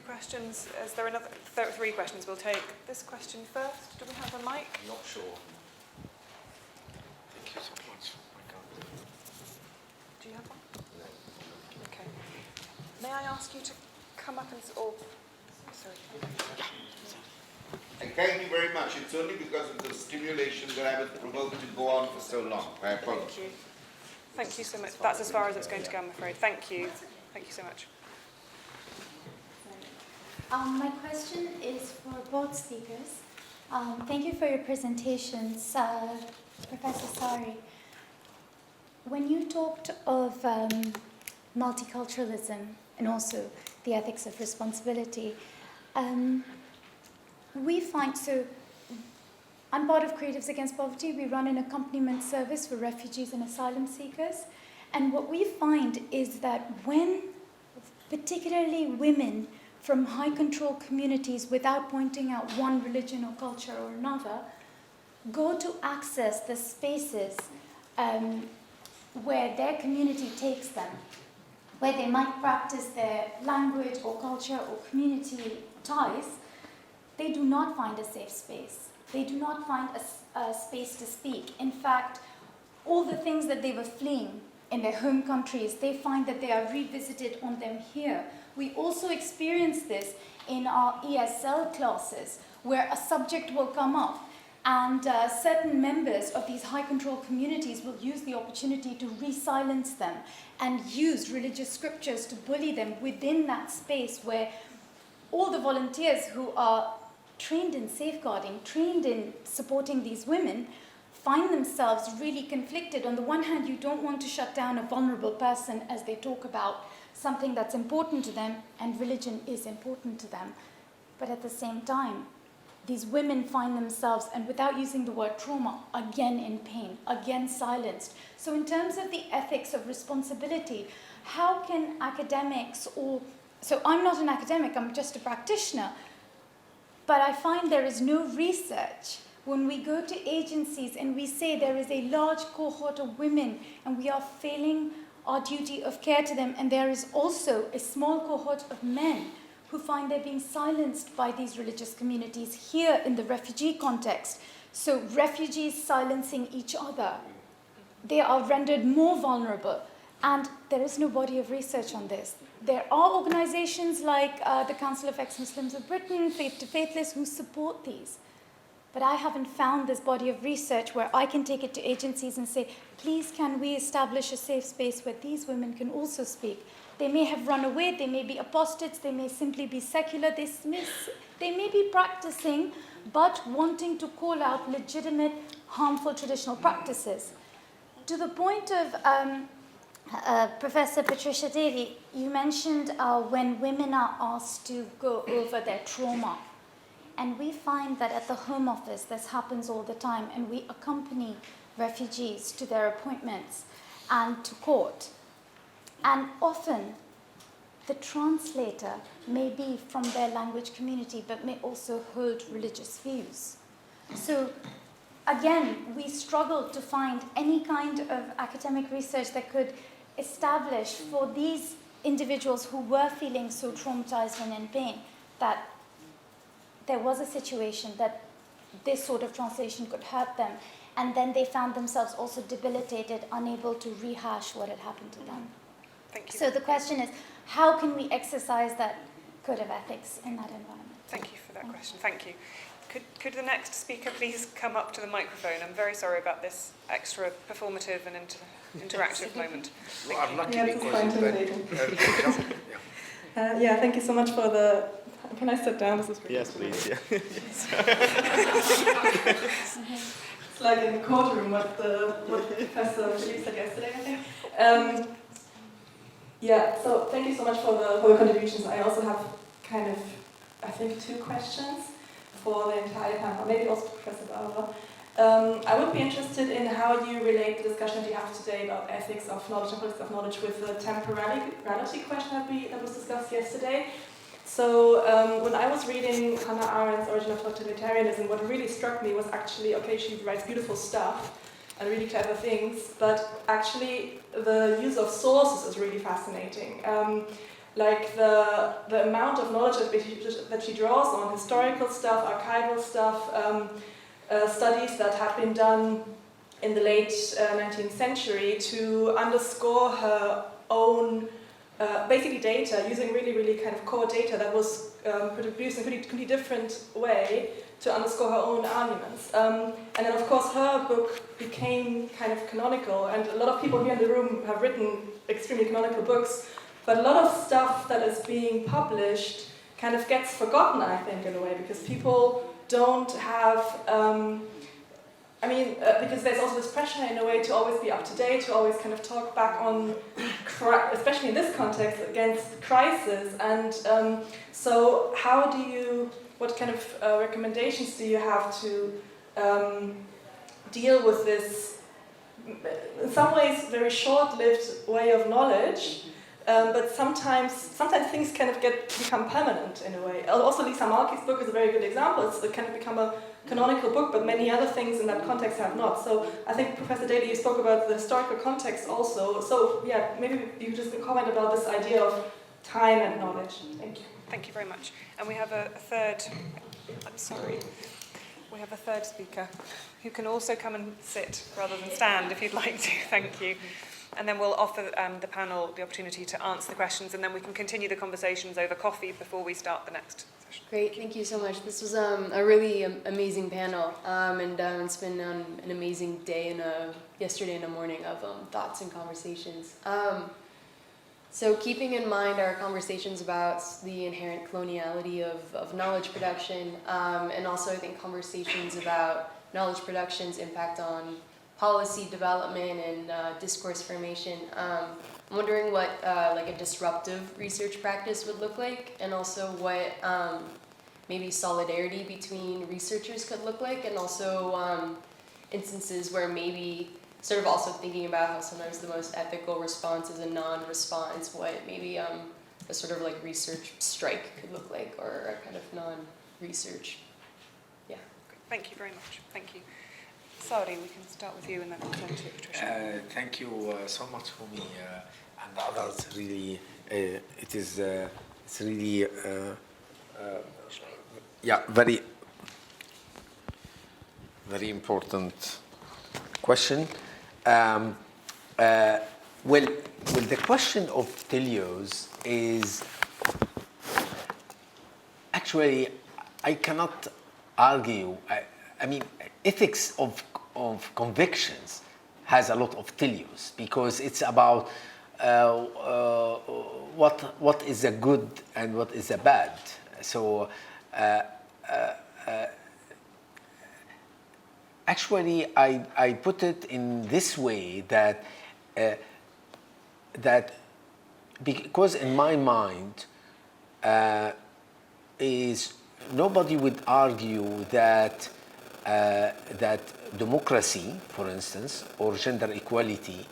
questions. Is there another three questions? We'll take this question first. Do we have a mic? I'm not sure. Thank you so much. Do you have one? No. Okay. May I ask you to come up and sorry. And thank you very much. It's only because of the stimulation that I was provoked to go on for so long. I apologize. Thank you. Thank you so much. That's as far as it's going to go, I'm afraid. Thank you. Thank you so much. My question is for both speakers. Thank you for your presentations, Professor Sari. When you talked of multiculturalism and also the ethics of responsibility, we find, so I'm part of Creatives Against Poverty. We run an accompaniment service for refugees and asylum seekers. And what we find is that when particularly women from high control communities, without pointing out one religion or culture or another, go to access the spaces where their community takes them, where they might practice their language or culture or community ties, they do not find a safe space. They do not find a space to speak. In fact, all the things that they were fleeing in their home countries, they find that they are revisited on them here. We also experience this in our ESL classes, where a subject will come up and certain members of these high control communities will use the opportunity to re-silence them and use religious scriptures to bully them within that space where all the volunteers who are trained in safeguarding, trained in supporting these women, find themselves really conflicted. On the one hand, you don't want to shut down a vulnerable person as they talk about something that's important to them, and religion is important to them. But at the same time, these women find themselves, and without using the word trauma, again in pain, again silenced. So in terms of the ethics of responsibility, how can academics so I'm not an academic, I'm just a practitioner, but I find there is no research when we go to agencies and we say there is a large cohort of women and we are failing our duty of care to them, and there is also a small cohort of men who find they're being silenced by these religious communities here in the refugee context. So refugees silencing each other, they are rendered more vulnerable, and there is no body of research on this. There are organizations like the Council of Ex-Muslims of Britain, Faith to Faithless, who support these. But I haven't found this body of research where I can take it to agencies and say, please can we establish a safe space where these women can also speak. They may have run away, they may be apostates, they may simply be secular, they may be practicing, but wanting to call out legitimate, harmful traditional practices. To the point of Professor Patricia Daley, you mentioned when women are asked to go over their trauma. And we find that at the Home Office, this happens all the time, and we accompany refugees to their appointments and to court. And often, the translator may be from their language community, but may also hold religious views. So, again, we struggle to find any kind of academic research that could establish for these individuals who were feeling so traumatized and in pain that there was a situation that this sort of translation could hurt them, and then they found themselves also debilitated, unable to rehash what had happened to them. Thank you. So the question is, how can we exercise that code of ethics in that environment? Thank you for that question. Thank you. Could the next speaker please come up to the microphone? I'm very sorry about this extra performative and interactive moment. You are lucky Yeah, this is quite because intimidating. Yeah, thank you so much for the... Can I sit down? This is really Yes, please. Yeah. It's like in the courtroom what Professor Philippe said yesterday, I think. Yeah, so thank you so much for the contributions. I also have kind of, I think, 2 questions for the entire panel, maybe also to Professor Bauer. I would be interested in how you relate the discussion that you have today about ethics of knowledge and politics of knowledge with the temporality question that was discussed yesterday. So when I was reading Hannah Arendt's Origin of Totalitarianism, what really struck me was actually, okay, she writes beautiful stuff and really clever things, but actually the use of sources is really fascinating. Like the amount of knowledge that she draws on, historical stuff, archival stuff, studies that have been done in the late 19th century to underscore her own basically data, using really kind of core data that was produced in a completely different way to underscore her own arguments. And then, of course, her book became kind of canonical, and a lot of people here in the room have written extremely canonical books, but a lot of stuff that is being published kind of gets forgotten, I think, in a way, because people don't have, because there's also this pressure in a way to always be up to date, to always kind of talk back on, especially in this context, against crisis. And so how do you, what kind of recommendations do you have to deal with this, in some ways, very short-lived way of knowledge, but sometimes things kind of become permanent in a way. Also, Lisa Markey's book is a very good example. It's kind of become a canonical book, but many other things in that context have not. So I think, Professor Daley, you spoke about the historical context also. So yeah, maybe you could just comment about this idea of time and knowledge. Thank you. Thank you very much. And we have a third, I'm sorry, we have a third speaker who can also come and sit rather than stand if you'd like to. Thank you. And then we'll offer the panel the opportunity to answer the questions, and then we can continue the conversations over coffee before we start the next session. Great, thank you so much. This was a really amazing panel, and it's been an amazing day and yesterday and a morning of thoughts and conversations. So keeping in mind our conversations about the inherent coloniality of knowledge production, and also I think conversations about knowledge production's impact on policy development and discourse formation. I'm wondering what like a disruptive research practice would look like, and also what maybe solidarity between researchers could look like, and also instances where maybe sort of also thinking about how sometimes the most ethical response is a non-response, what maybe a sort of like research strike could look like, or a kind of non-research. Yeah. Thank you very much. Thank you. Sari, we can start with you and then we'll turn to Patricia. Thank you so much for me and the others. Really, it's really very very important question. Well, the question of teleos is actually, I cannot argue. I mean, ethics of convictions has a lot of teleos, because it's about what is a good and what is a bad. So actually, I put it in this way that because in my mind is nobody would argue that that democracy, for instance, or gender equality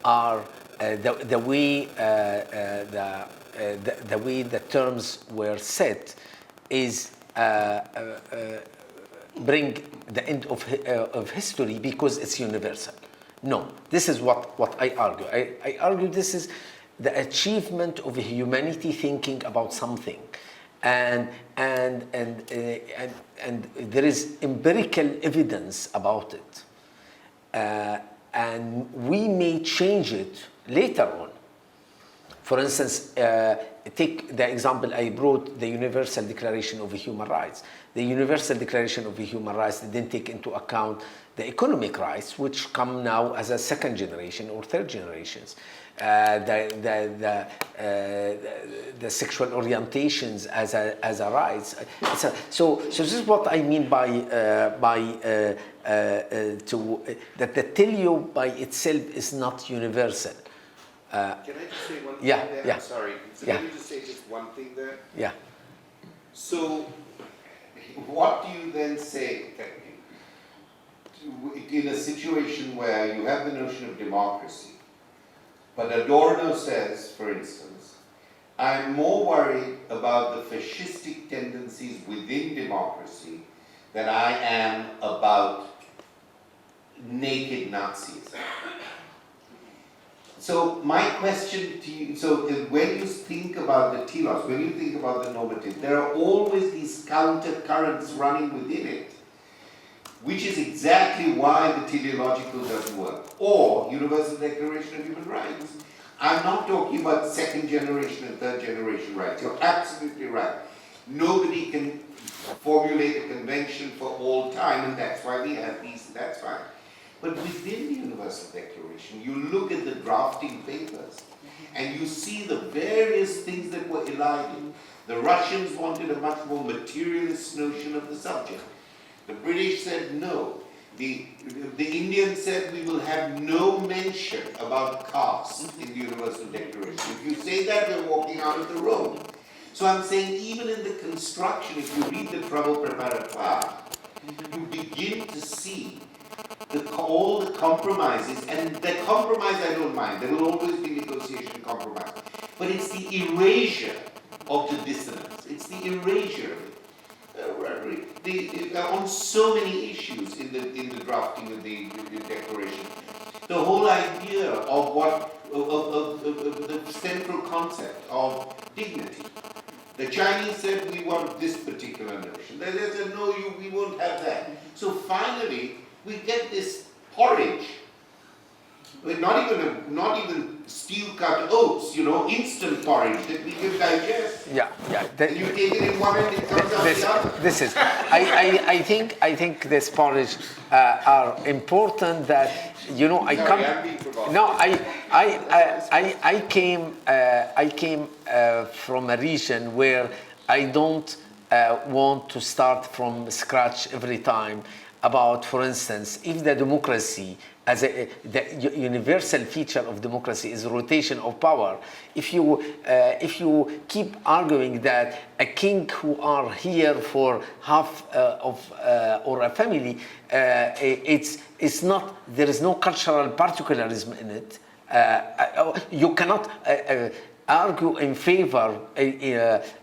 are the way the terms were set is bring the end of history because it's universal. No, this is what I argue. I argue this is the achievement of humanity thinking about something. And there is empirical evidence about it, and we may change it later on. For instance, take the example I brought, the Universal Declaration of Human Rights. The Universal Declaration of Human Rights didn't take into account the economic rights, which come now as a second generation or third generations. The sexual orientations as a rights. So this is what I mean by that the teleo by itself is not universal. Can I just say one thing there? Yeah. I'm sorry. So Yeah. let me just say just one thing there. Yeah. So what do you then say in a situation where you have the notion of democracy, but Adorno says, for instance, I'm more worried about the fascistic tendencies within democracy than I am about naked Nazism. So my question to you, so when you think about the telos, when you think about the normative, there are always these counter currents running within it, which is exactly why the teleological doesn't work. Or Universal Declaration of Human Rights. I'm not talking about second generation and third generation rights. You're absolutely right. Nobody can formulate a convention for all time, and that's why we have these, that's fine. But within the Universal Declaration, you look at the drafting papers, and you see the various things that were elided. The Russians wanted a much more materialist notion of the subject. The British said no. The Indians said we will have no mention about caste in the Universal Declaration. If you say that, we're walking out of the road. So I'm saying even in the construction, if you read the Travaux Préparatoires, you begin to see all the compromises, and the compromise I don't mind, there will always be negotiation and compromise, but it's the erasure of the dissonance, it's the erasure on so many issues in the drafting of the declaration. The whole idea of of the central concept of dignity. The Chinese said we want this particular notion. They said no, we won't have that. So finally, we get this porridge. Not even steel-cut oats, instant porridge that we can digest. Yeah. And you take it in one and it comes out the other. This is. I think this porridge are important. That I come. I'm being provocative. No, I came from a region where I don't want to start from scratch every time. About, for instance, if the democracy, the universal feature of democracy is rotation of power, if you keep arguing that a king who are here for half or a family, it's not, there is no cultural particularism in it. You cannot argue in favor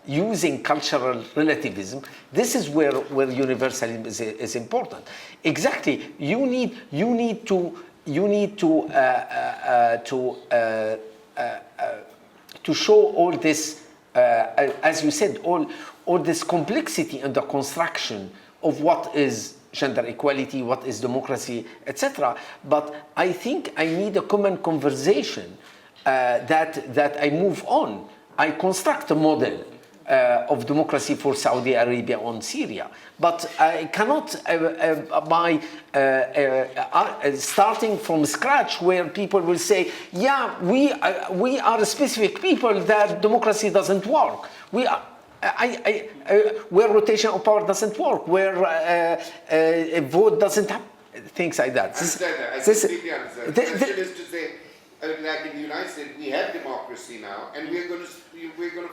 using cultural relativism. This is where universalism is important. Exactly, you need to show all this, as you said, all this complexity in the construction of what is gender equality, what is democracy, etc. But I think I need a common conversation. That I move on. I construct a model of democracy for Saudi Arabia on Syria, but I cannot by starting from scratch where people will say, yeah, we are a specific people that democracy doesn't work. Where rotation of power doesn't work, where a vote doesn't happen, things like that. I completely understand. The question is to say, like in the United States, we have democracy now, and we're going to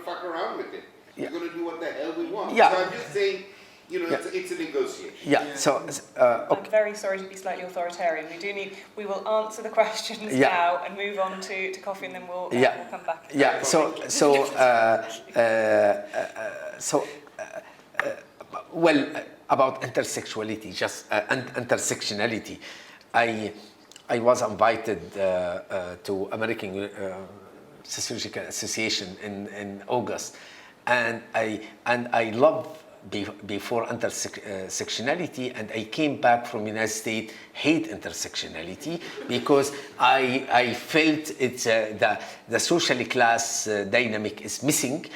fuck around with it. Yeah. We're going to do what the hell we want. Yeah. So I'm just saying, it's a negotiation. Yeah. So I'm very sorry to be slightly authoritarian. We will answer the questions now and move on to coffee, and then we'll come back. Yeah. Well, about intersexuality, just intersectionality, I was invited to American Sociological Association in August, and I love before intersectionality, and I came back from United States hate intersectionality because I felt it's the social class dynamic is missing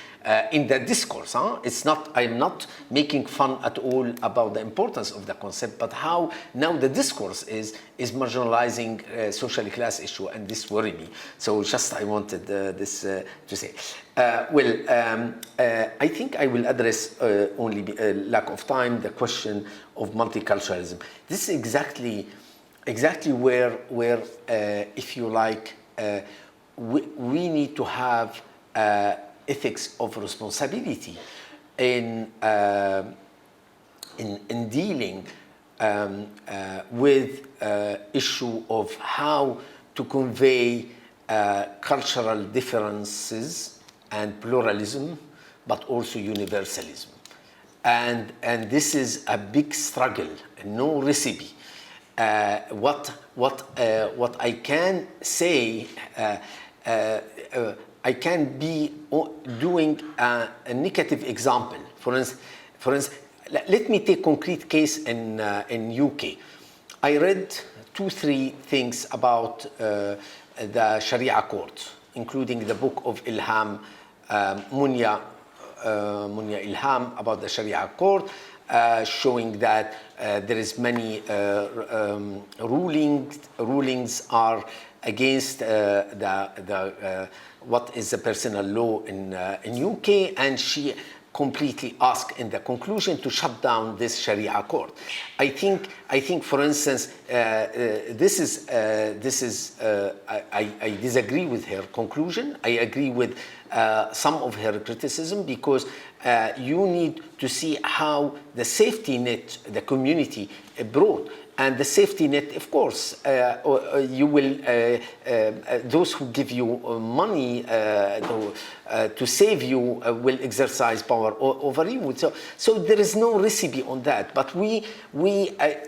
in the discourse. It's not, I'm not making fun at all about the importance of the concept, but how now the discourse is marginalizing social class issue, and this worried me. So just I wanted this to say. I think I will address only lack of time the question of multiculturalism. This is exactly where if you like, we need to have ethics of responsibility in dealing with issue of how to convey cultural differences and pluralism, but also universalism. And this is a big struggle, no recipe. What I can say, I can be doing a negative example. For instance, let me take a concrete case in UK. I read 2-3 things about the Sharia court, including the book of Ilham Munya Munya Ilham about the Sharia court, showing that there is many rulings are against what is the personal law in UK, and she completely asked in the conclusion to shut down this Sharia court. I think, for instance, I disagree with her conclusion. I agree with some of her criticism, because you need to see how the safety net the community brought. And the safety net, of course, you will, those who give you money to save you will exercise power over you. So there is no recipe on that. But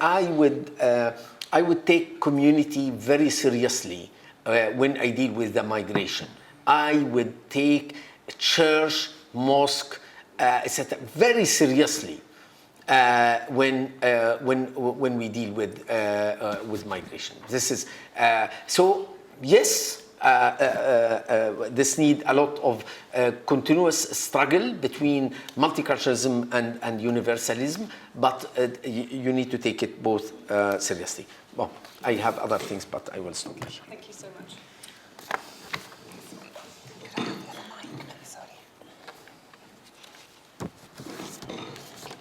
I would take community very seriously when I deal with the migration. I would take church, mosque, etc. very seriously. When we deal with migration, this is so. Yes, this need a lot of continuous struggle between multiculturalism and universalism, but you need to take it both seriously. Well, I have other things, but I will stop here. Thank you so much.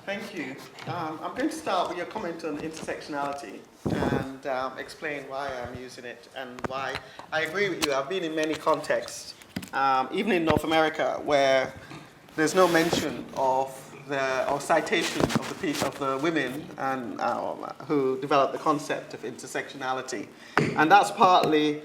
Thank you. I'm going to start with your comment on intersectionality and explain why I'm using it and why I agree with you. I've been in many contexts, even in North America, where there's no mention of or citation of the women and who developed the concept of intersectionality, and that's partly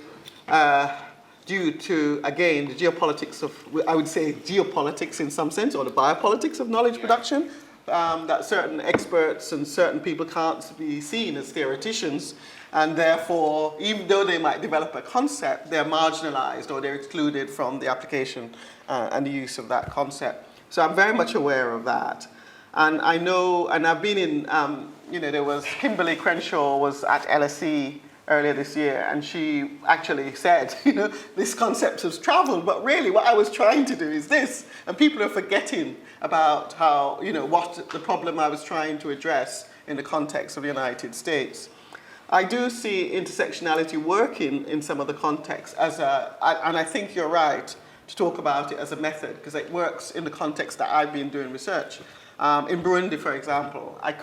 due to, again, the geopolitics of, I would say, geopolitics in some sense, or the biopolitics of knowledge production. That certain experts and certain people can't be seen as theoreticians, and therefore, even though they might develop a concept, they're marginalized or they're excluded from the application and the use of that concept. So I'm very much aware of that. And I know, and I've been in, there was Kimberly Crenshaw was at LSE earlier this year, and she actually said, this concept has traveled, but really what I was trying to do is this, and people are forgetting about how, what the problem I was trying to address in the context of the United States. I do see intersectionality working in some of the contexts and I think you're right to talk about it as a method, because it works in the context that I've been doing research. In Burundi, for example, I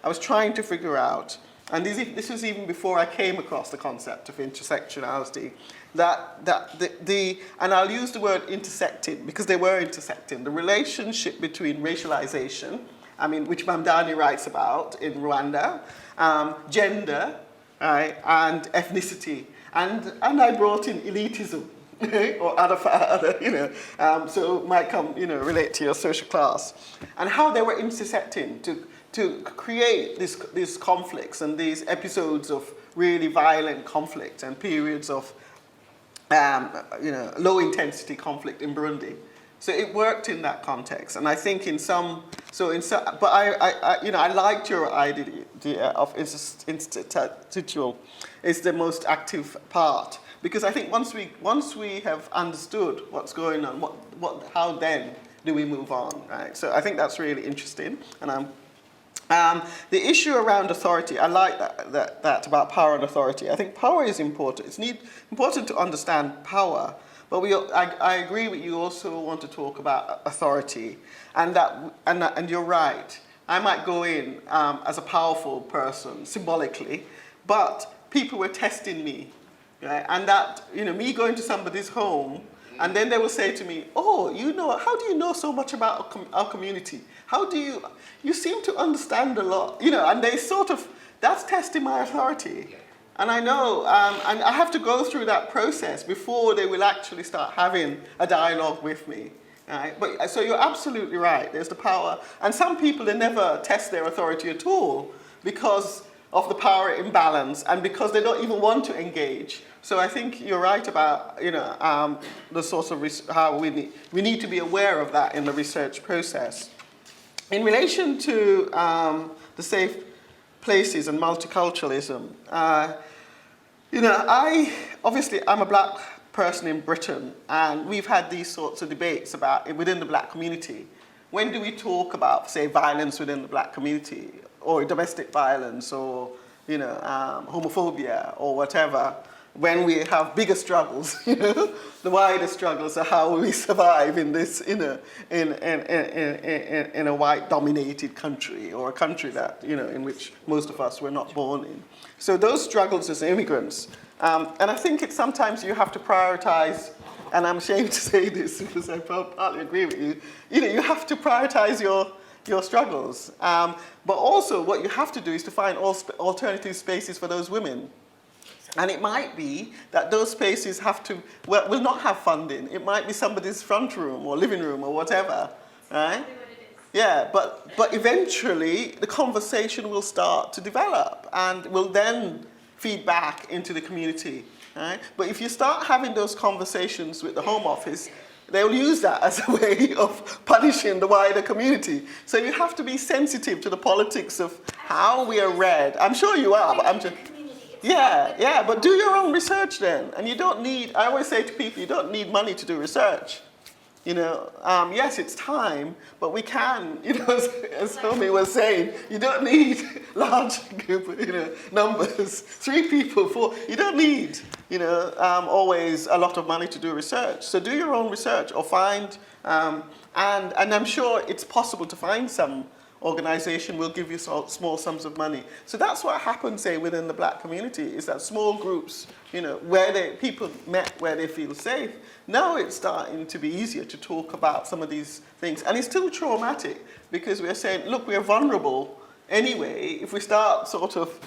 was trying to figure out, and this was even before I came across the concept of intersectionality, and I'll use the word intersecting because they were intersecting, the relationship between racialization, which Mamdani writes about in Rwanda, gender, right, and ethnicity, and I brought in elitism, or other, so it might come, relate to your social class, and how they were intersecting to create these conflicts and these episodes of really violent conflict and periods of low intensity conflict in Burundi. So it worked in that context, and I think but I liked your idea of interstitial is the most active part, because I think once we have understood what's going on, how then do we move on, right? So I think that's really interesting, and the issue around authority, I like that about power and authority. I think power is important. It's important to understand power, but I agree with you also want to talk about authority, and you're right. I might go in as a powerful person symbolically, but people were testing me, right? And that me going to somebody's home, and then they will say to me, "Oh, how do you know so much about our community? How do you seem to understand a lot?" And they that's testing my authority. And I know, and I have to go through that process before they will actually start having a dialogue with me. Right? But so you're absolutely right. There's the power, and some people, they never test their authority at all because of the power imbalance and because they don't even want to engage. So I think you're right about the source of how we need to be aware of that in the research process. In relation to the safe places and multiculturalism, I'm a black person in Britain, and we've had these sorts of debates within the black community when do we talk about, say, violence within the black community, or domestic violence, or homophobia, or whatever, when we have bigger struggles, the wider struggles of how we survive in this, in a white-dominated country, or a country that, in which most of us were not born in. So those struggles as immigrants, and I think sometimes you have to prioritize. And I'm ashamed to say this because I partly agree with you. You have to prioritize your struggles. But also what you have to do is to find alternative spaces for those women. And it might be that those spaces will not have funding. It might be somebody's front room or living room or whatever, right? Yeah, but eventually the conversation will start to develop and will then feed back into the community. Right? But if you start having those conversations with the Home Office, they'll use that as a way of punishing the wider community. So you have to be sensitive to the politics of how we are read. I'm sure you are, but I'm just... Yeah, but do your own research then. And you don't need, I always say to people, you don't need money to do research. Yes, it's time, but we can, as Homie was saying, you don't need large group, numbers, 3 people, 4, you don't need, always a lot of money to do research. So do your own research or find, and I'm sure it's possible to find some organization will give you small sums of money. So that's what happens, say, within the black community, is that small groups, where people met where they feel safe. Now it's starting to be easier to talk about some of these things. And it's still traumatic because we're saying, look, we're vulnerable anyway. If we start sort of,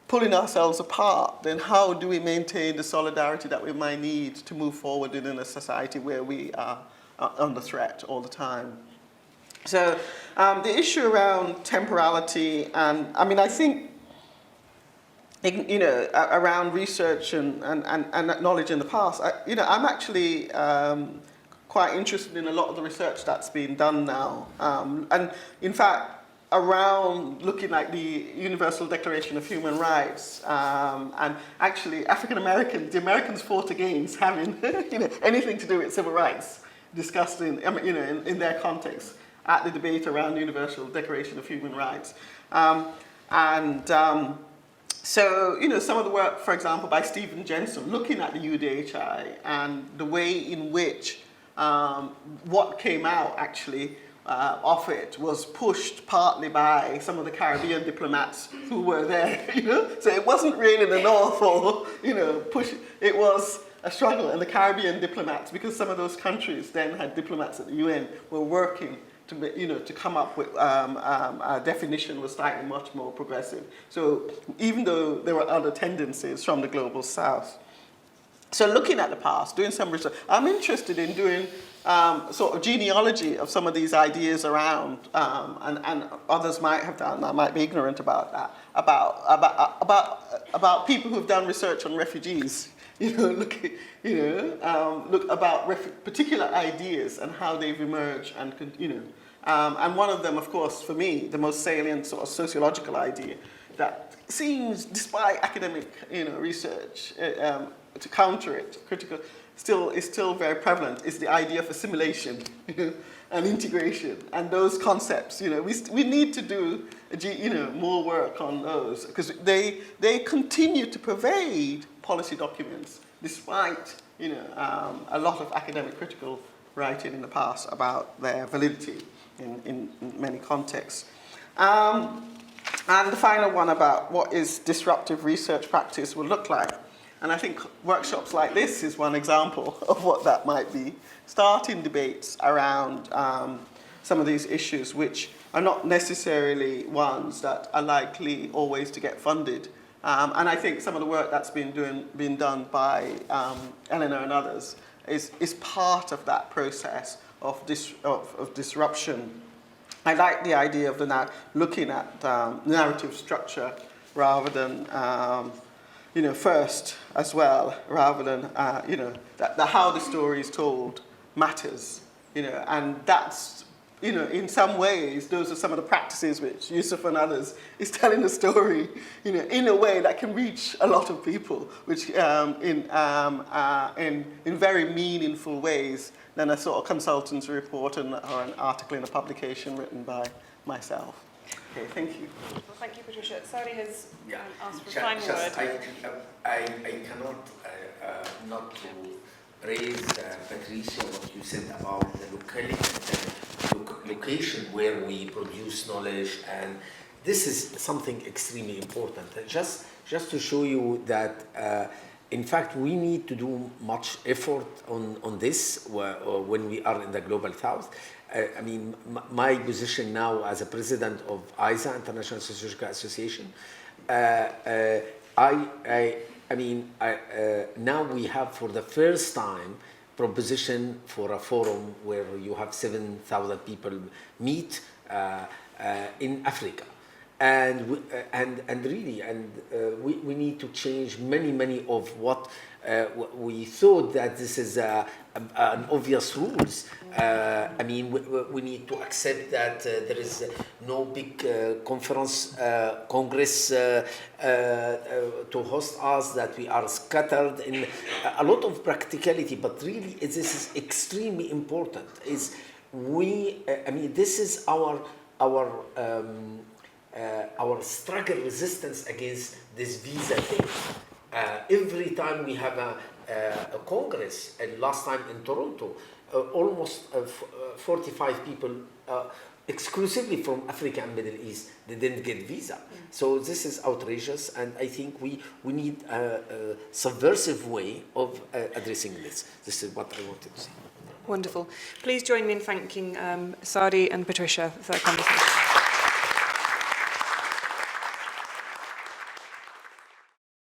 pulling ourselves apart, then how do we maintain the solidarity that we might need to move forward in a society where we are under threat all the time? So the issue around temporality, and I think, around research and acknowledging the past, I'm actually quite interested in a lot of the research that's being done now. And in fact, around looking at the Universal Declaration of Human Rights, and actually the Americans fought against having anything to do with civil rights discussed in their context at the debate around the Universal Declaration of Human Rights. So, some of the work, for example, by Stephen Jensen, looking at the UDHI and the way in which what came out actually of it was pushed partly by some of the Caribbean diplomats who were there, So it wasn't really the North or, push. It was a struggle, and the Caribbean diplomats, because some of those countries then had diplomats at the UN, were working to come up with a definition was slightly much more progressive. So even though there were other tendencies from the global south. So looking at the past, doing some research, I'm interested in doing sort of genealogy of some of these ideas around, and others might have done, I might be ignorant about that, about people who've done research on refugees. Look about particular ideas and how they've emerged, and and one of them, of course, for me, the most salient sort of sociological idea that seems, despite academic research, to counter it, critical, is still very prevalent, is the idea of assimilation and integration, and those concepts. We need to do more work on those because they continue to pervade policy documents, despite a lot of academic critical writing in the past about their validity in many contexts. And the final one about what is disruptive research practice will look like. And I think workshops like this is one example of what that might be. Starting debates around some of these issues, which are not necessarily ones that are likely always to get funded. And I think some of the work that's been done by Eleanor and others is part of that process of disruption. I like the idea of looking at narrative structure rather than first as well, rather than that how the story is told matters. And that's you know, in some ways, those are some of the practices which Yusuf and others is telling the story, you know, in a way that can reach a lot of people, which in very meaningful ways than a sort of consultant's report or an article in a publication written by myself. Okay, thank you. Well, thank you, Patricia. Sari has asked for a Just- final word. I cannot not to praise Patricia, what you said about the location where we produce knowledge, and this is something extremely important. Just to show you that, in fact, we need to do much effort on this when we are in the Global South. I mean, my position now as a president of ISA, International Sociological Association, now we have for the first time proposition for a forum where you have 7,000 people meet in Africa. And we need to change many of what we thought that this is an obvious rules. I mean, we need to accept that there is no big congress to host us, that we are scattered in a lot of practicality, but really this is extremely important. This is our struggle resistance against this visa thing. Every time we have a congress, and last time in Toronto, almost 45 people exclusively from Africa and Middle East, they didn't get visa. So this is outrageous, and I think we need a subversive way of addressing this. This is what I wanted to say. Wonderful. Please join me in thanking Sari and Patricia for their conversation.